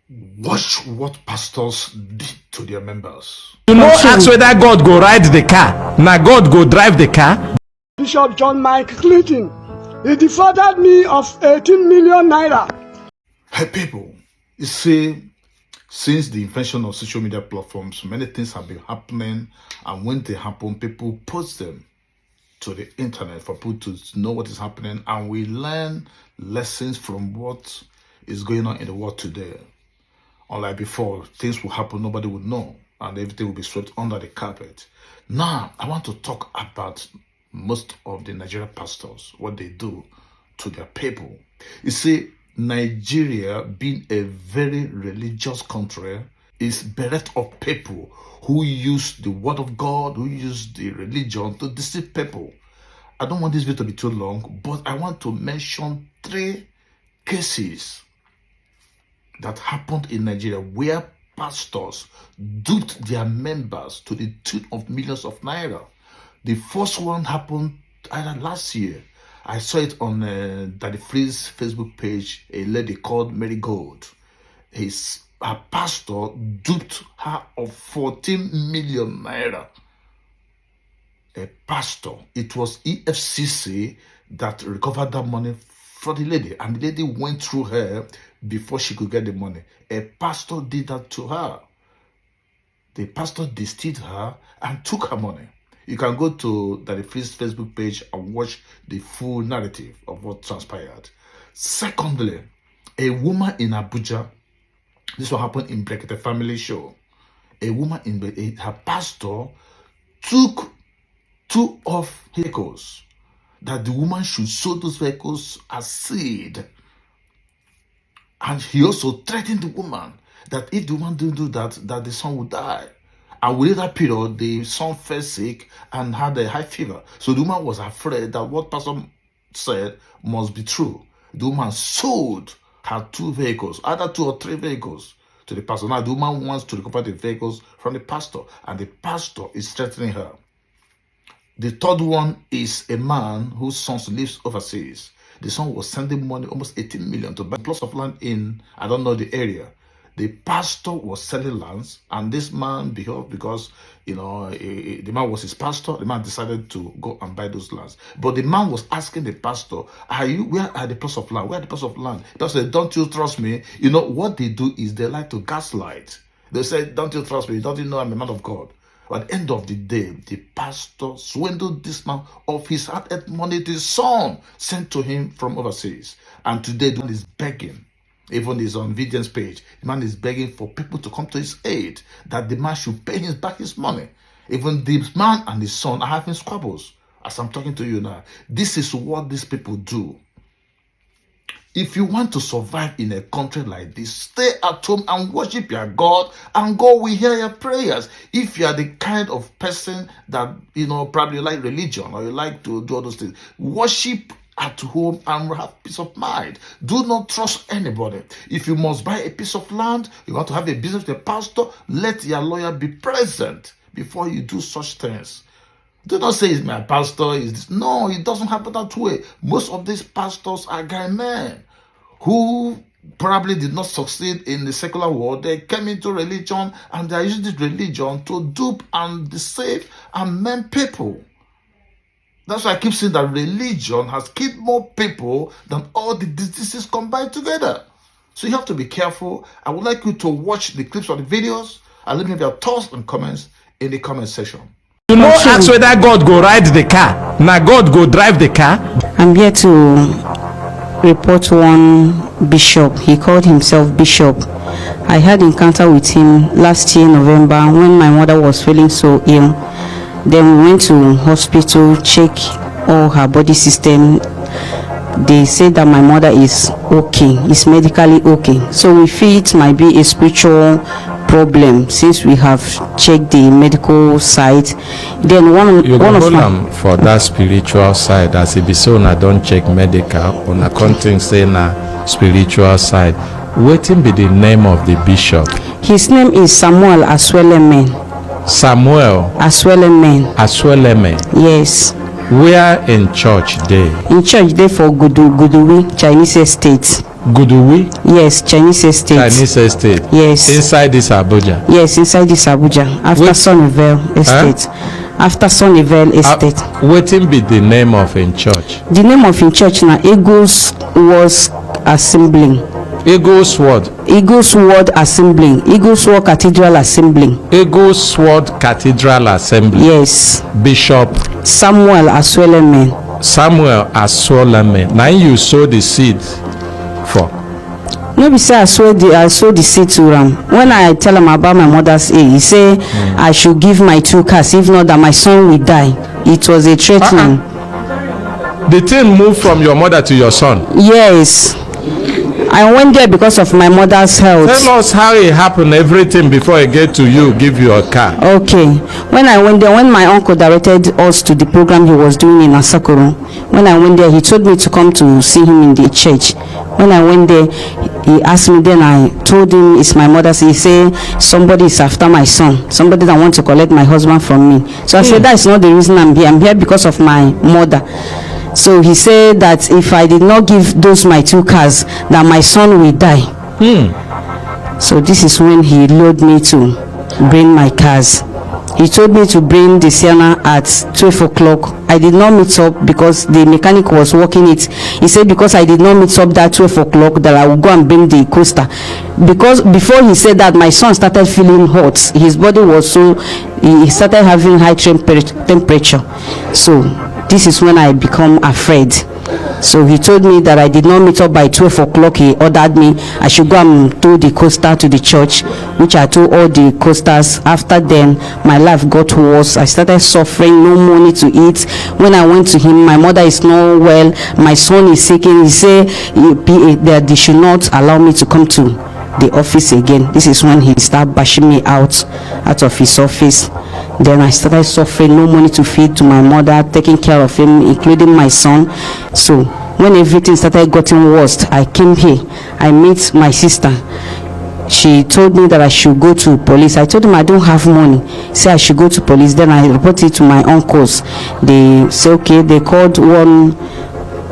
Watch what pastors did to their members. You know, ask whether God go ride the car. Now God go drive the car. Bishop John Mike Clinton, he defrauded me of 18 million naira. Hey people, you see, since the invention of social media platforms, many things have been happening, and when they happen, people post them to the internet for people to know what is happening, and we learn lessons from what is going on in the world today. Unlike before, things will happen, nobody would know, and everything will be swept under the carpet. Now, I want to talk about most of the Nigerian pastors, what they do to their people. You see, Nigeria, being a very religious country, is bereft of people who use the word of God, who use the religion to deceive people. I don't want this video to be too long, but I want to mention 3 cases that happened in Nigeria where pastors duped their members to the tune of millions of naira. The first one happened either last year. I saw it on DEFRAUDED's Facebook page. A lady called Mary Gold. Her pastor duped her of 14 million naira. A pastor. It was EFCC that recovered that money for the lady, and the lady went through her before she could get the money. A pastor did that to her. The pastor deceived her and took her money. You can go to the DEFRAUDED's Facebook page and watch the full narrative of what transpired. Secondly, a woman in Abuja, this will happen in Brekete Family Show. A woman in her pastor took 2 of vehicles, that the woman should sow those vehicles as seed. And he also threatened the woman that if the woman didn't do that, that the son would die. And within that period, the son fell sick and had a high fever. So the woman was afraid that what pastor said must be true. The woman sold her 2 vehicles, either 2 or 3 vehicles, to the pastor. Now the woman wants to recover the vehicles from the pastor, and the pastor is threatening her. The third one is a man whose son lives overseas. The son was sending money, almost 18 million, to buy plots of land in, I don't know the area. The pastor was selling lands, and this man, because the man was his pastor, the man decided to go and buy those lands. But the man was asking the pastor, where are the plots of land? Where are the plots of land? The pastor said, don't you trust me? You know, what they do is they like to gaslight. They say, don't you trust me? Don't you know I'm a man of God? At the end of the day, the pastor swindled this man of his hard-earned money to his son, sent to him from overseas. And today, the man is begging. Even his on Vidian's page, the man is begging for people to come to his aid, that the man should pay him back his money. Even this man and his son are having squabbles as I'm talking to you now. This is what these people do. If you want to survive in a country like this, stay at home and worship your God, and God will hear your prayers. If you are the kind of person that, probably like religion, or you like to do all those things, worship at home and have peace of mind. Do not trust anybody. If you must buy a piece of land, you want to have a business with a pastor, let your lawyer be present before you do such things. Do not say, it's my pastor, is this. No, it doesn't happen that way. Most of these pastors are guy men who probably did not succeed in the secular world. They came into religion, and they are using this religion to dupe and deceive and maim people. That's why I keep saying that religion has killed more people than all the diseases combined together. So you have to be careful. I would like you to watch the clips of the videos and let me have your thoughts and comments in the comment section. You know, ask whether God go ride the car. Now God go drive the car. I'm here to report one bishop. He called himself Bishop. I had encounter with him last year, November, when my mother was feeling so ill. Then we went to hospital, check all her body system. They said that my mother is okay, is medically okay. So we feel it might be a spiritual problem since we have checked the medical side. Then one of my for that spiritual side, as it be so, I don't check medical on a content saying spiritual side. What be the name of the bishop? His name is Samuel Asweleme. Samuel Asweleme. Asweleme. Yes. Where in church day? In church day for Guduwi, Chinese estate. Guduwi? Yes, Chinese estate. Chinese estate? Yes. Inside this Abuja? Yes, inside this Abuja. After Sunnyvale estate. After Sunnyvale estate. Wetin be the name of in church? The name of in church na Eagles was assembling. Eagles Word? Eagles Word Assembling. Eagles Word Cathedral Assembling. Eagles Word Cathedral Assembly. Yes. Bishop Samuel Asweleme. Samuel Asweleme. Now you sow the seed for? No be say I sow the seed to am. When I tell him about my mother's age, he say I should give my 2 cars, if not that my son will die. It was a threatening. The thing moved from your mother to your son? Yes. I went there because of my mother's health. Tell us how it happened, everything, before I get to you, give you a car. Okay. When I went there, when my uncle directed us to the program he was doing in Asakoro, when I went there, he told me to come to see him in the church. When I went there, he asked me, then I told him it's my mother's. He said, somebody is after my son, somebody that wants to collect my husband from me. So I said, that's not the reason I'm here. I'm here because of my mother. So he said that if I did not give those my 2 cars, that my son will die. So this is when he lured me to bring my cars. He told me to bring the Sienna at 12 o'clock. I did not meet up because the mechanic was working it. He said because I did not meet up that 12 o'clock that I would go and bring the coaster. Because before he said that, my son started feeling hot. His body was so, he started having high temperature. So this is when I become afraid. So he told me that I did not meet up by 12 o'clock. He ordered me I should go and tow the coaster to the church, which I told all the coasters. After then, my life got worse. I started suffering, no money to eat. When I went to him, my mother is not well, my son is sick, and he said that they should not allow me to come to the office again. This is when he started bashing me out of his office. Then I started suffering, no money to feed to my mother, taking care of him, including my son. So when everything started getting worse, I came here. I met my sister. She told me that I should go to police. I told him I don't have money. Say I should go to police. Then I reported it to my uncles. They say okay. They called one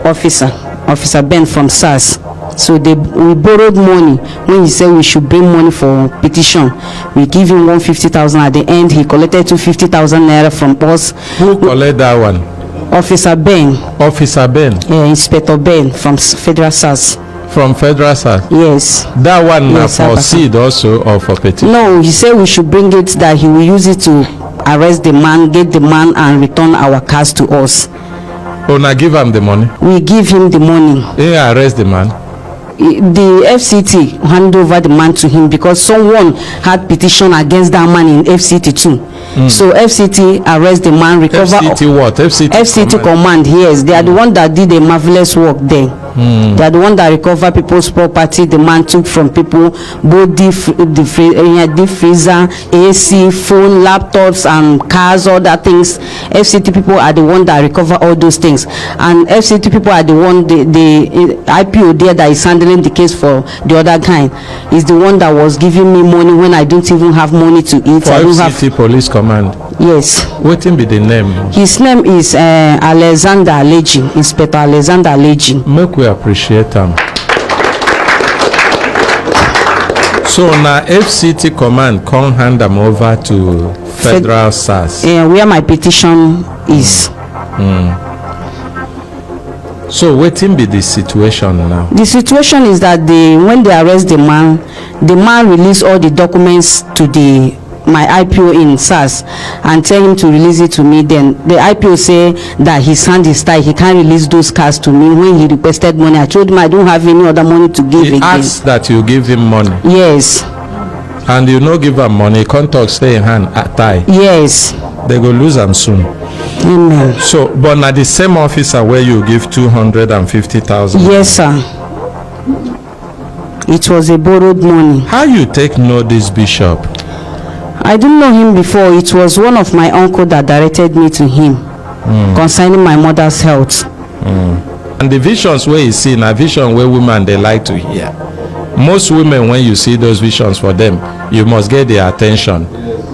Officer Ben from SARS. So we borrowed money. When he said we should bring money for petition, we give him 150,000. At the end, he collected 250,000 naira from us. Who collected that one? Officer Ben. Officer Ben? Yeah, Inspector Ben from Federal SARS. From Federal SARS? Yes. That one yes, for seed also or for petition? No, he said we should bring it, that he will use it to arrest the man, get the man, and return our cars to us. Oh, now give him the money? We give him the money. He arrest the man? The FCT hand over the man to him because someone had petition against that man in FCT too. So FCT arrest the man, recover. FCT what? FCT command. Yes, they are the one that did a marvelous work there. They are the one that recover people's property. The man took from people both deep freezer, AC, phone, laptops, and cars, all that things. FCT people are the one that recover all those things, and FCT people are the one the IPO there that is handling the case for the other kind is the one that was giving me money when I don't even have money to eat. For FCT Police Command? Yes. What be the name? His name is Alexander Aleji, Inspector Alexander Aleji. Make we appreciate him. So now FCT Command come hand them over to Federal SARS. Where my petition is. So wetin be the situation now? The situation is that when they arrest the man release all the documents to my IPO in SARS and tell him to release it to me. Then the IPO say that his hand is tied, he can't release those cars to me. When he requested money, I told him I don't have any other money to give. He asked that you give him money? Yes. And you no give him money, contact stay in hand tie? Yes. They go lose them soon. Amen. So but na the same officer where you give 250,000? Yes, sir. It was a borrowed money. How you take know this bishop? I didn't know him before. It was one of my uncle that directed me to him concerning my mother's health. And the visions where you see, na vision where women they like to hear. Most women, when you see those visions for them, you must get their attention.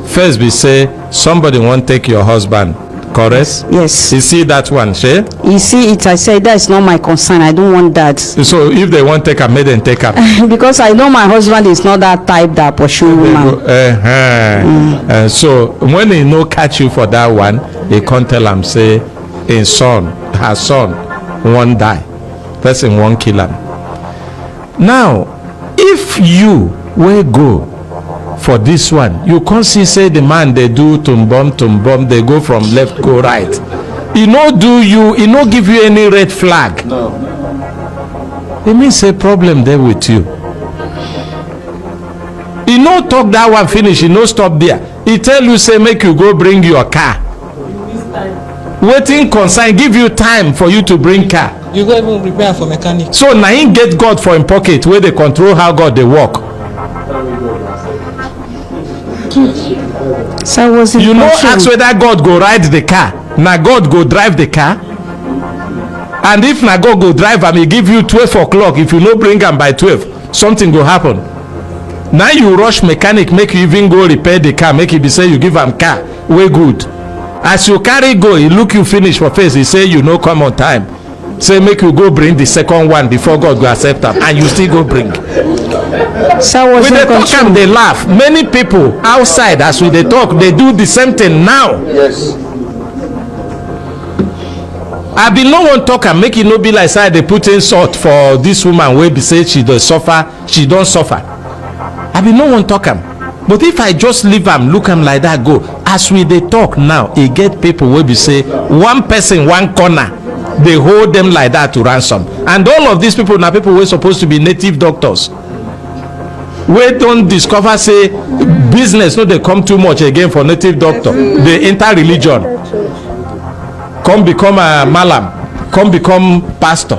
First we say somebody won't take your husband, correct? Yes. You see that one, Shay? You see it, I said that is not my concern. I don't want that. So if they want take am, make them take am. Because I know my husband is not that type that pursue woman. So when he no catch you for that one, he can't tell him say his son, her son, won't die. Person won't kill him. Now, if you will go for this one, you can't see say the man they do tumbom, they go from left go right. He no do you, he no give you any red flag. No. It means a problem there with you. He no talk that one finish, he no stop there. He tell you say make you go bring your car. Waiting concern give you time for you to bring car. You go even prepare for mechanic. So now he get God for him pocket where they control how God they work. So was it You know ask whether God go ride the car. Now God go drive the car. And if na God go drive am, he give you 12 o'clock. If you no bring am by 12, something go happen. Now you rush mechanic, make you even go repair the car, make it be say you give am car, way good. As you carry go, he look you finish for face, he say you no come on time. Say make you go bring the second one before God go accept am, and you still go bring. So was When they talk am, they laugh. Many people outside as we they talk, they do the same thing now. Yes. I be no one talk am, make it no be like say they put in salt for this woman wey be say she don suffer, she don suffer. I be no one talk am. But if I just leave am, look am like that go, as we dey talk now, e get people wey be say one person one corner, they hold them like that to ransom. And all of these people na people wey supposed to be native doctors, wey don discover say business no dey come too much again for native doctor. They enter religion, come become a malam, come become pastor.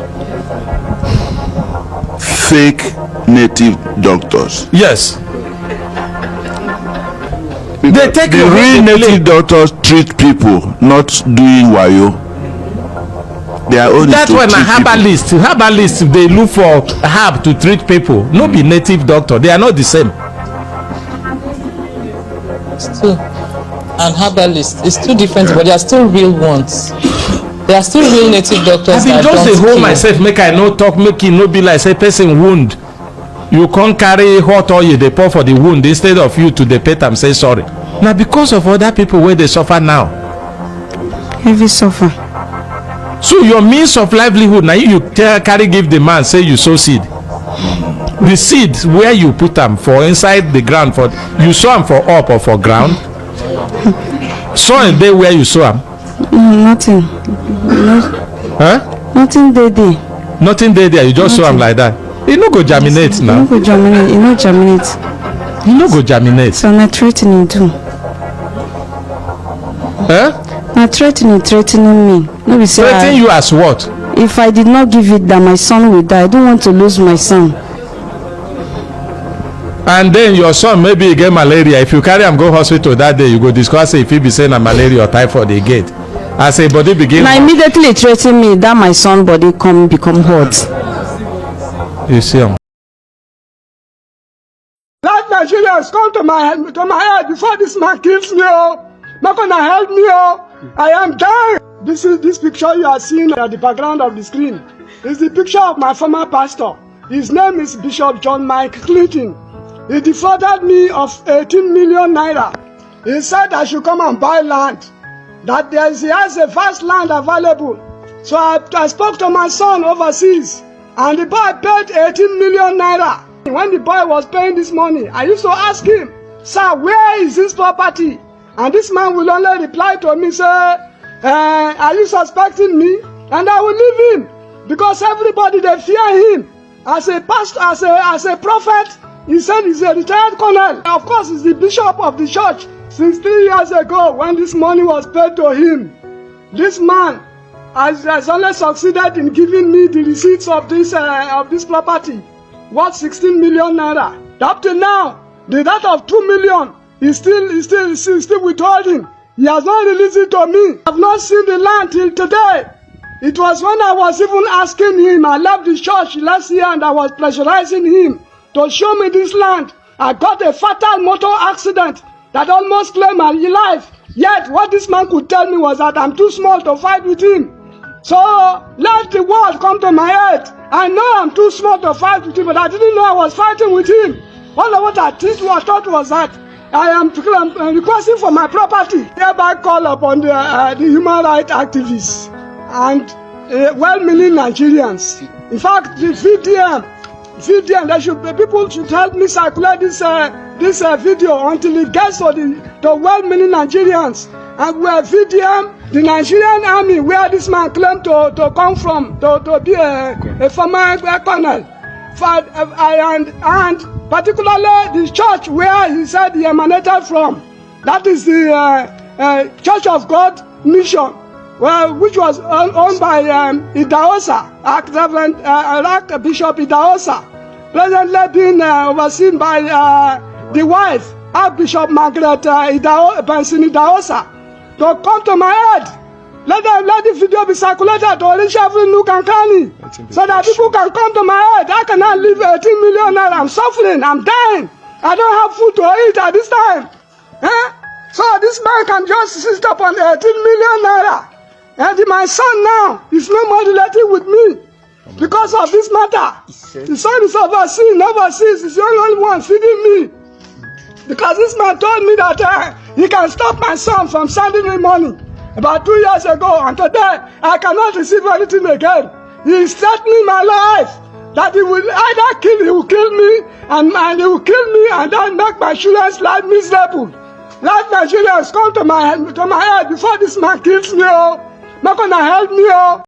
Fake native doctors. Yes. Because They take the real native doctors treat people, not doing wayo. They are only That's to why na treat people. herbalists they look for herb to treat people. No be native doctor, they are not the same. Still, and herbalist is two different, but they are still real ones. They are still real native doctors. I that be just don't dey hold kill. myself make I no talk, make e no be like say person wound. You can't carry hot oil dey pour for the wound instead of you to dey pet am say sorry. Na because of other people wey dey suffer now. heavy suffer? So your means of livelihood na you carry give the man say you sow seed. The seed where you put am for inside the ground, for you sow am for up or for ground. Soil dey where you sow am. Nothing. Huh? Nothing there. Nothing dey there, you just sow am like that. E no go germinate You now. no go germinate. You no germinate. E no go germinate. So na threatening too. Na threatening me. No be say Threaten you as what? if I did not give it, that my son will die. I don't want to lose my son. And then your son maybe he get malaria. If you carry am go hospital that day, you go discuss if he be saying na malaria or typhoid he get. As a body begin. Na immediately threaten me that my son body become hot. You see am. Let Nigerians come to my head before this man kills me. Oh, not gonna help me. Oh, I am dying. This picture you are seeing at the background of the screen is the picture of my former pastor. His name is Bishop John Mike Clinton. He defrauded me of 18 million naira. He said I should come and buy land. That he has a vast land available. So I spoke to my son overseas, and the boy paid 18 million naira. When the boy was paying this money, I used to ask him, "Sir, where is this property?" And this man will only reply to me, say, "Are you suspecting me?" And I will leave him, because everybody they fear him. As a pastor, as a prophet, he said he's a retired colonel. Of course, he's the bishop of the church. Since 3 years ago, when this money was paid to him, this man has only succeeded in giving me the receipts of this property, worth 16 million naira. Up to now, the debt of 2 million is still withholding. He has not released it to me. I have not seen the land till today. It was when I was even asking him, I left the church last year and I was pressurizing him to show me this land. I got a fatal motor accident that almost claimed my life. Yet what this man could tell me was that I'm too small to fight with him. So let the word come to my head. I know I'm too small to fight with him, but I didn't know I was fighting with him. All of what I thought was that I am requesting for my property. Hereby call upon the human rights activists and well-meaning Nigerians. In fact, the VDM, people should help me circulate this video until it gets to the well-meaning Nigerians. And where VDM, the Nigerian army, where this man claimed to come from, to be a former colonel, and particularly the church where he said he emanated from, that is the Church of God Mission, which was owned by Idahosa, Archbishop Idahosa, presently being overseen by the wife, Archbishop Margaret Benson Idahosa, to come to my head. Let the video be circulated to Orisha Nook and Cranny, so that people can come to my head. I cannot live 18 million naira. I'm suffering. I'm dying. I don't have food to eat at this time. So this man can just insist upon 18 million naira. And my son now is no more related with me because of this matter. The son is overseas. He's the only one feeding me. Because this man told me that he can stop my son from sending me money about 2 years ago, and today I cannot receive anything again. He is threatening my life that he will either kill me and he will kill me and then make my children's life miserable. Let my children come to my head before this man kills me. Not gonna help me.